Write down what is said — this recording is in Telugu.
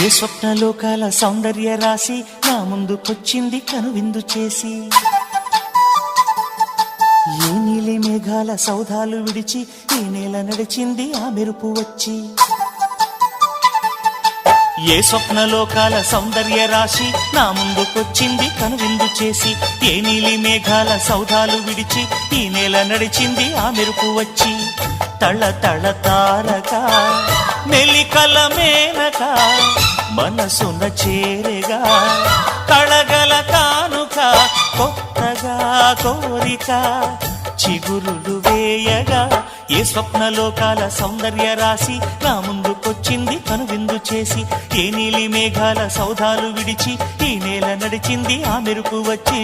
ఏ స్వప్నలోకాల సౌందర్య రాశి నా ముందుకొచ్చింది కనువిందు చేసి, ఏ నీలి మేఘాల సౌధాలు విడిచి ఈ నేల నడిచింది ఆ మెరుపు వచ్చి. ఏ స్వప్నలోకాల సౌందర్య రాశి నా ముందుకొచ్చింది కనువిందు చేసి, ఏ నీలి మేఘాల సౌధాలు విడిచి ఈ నేల నడిచింది ఆ మెరుపు వచ్చి. తళ తళ తారక మెలికల మేనక మనసున చేరగా, కళగల కానుక కొత్తగా కోరిక చిగురులు వేయగా. ఏ స్వప్నలోకాల సౌందర్య రాశి నా ముందుకొచ్చింది కనువిందు చేసి, ఏ నీలి మేఘాల సౌధాలు విడిచి ఈ నేల నడిచింది ఆ మెరుపు వచ్చి.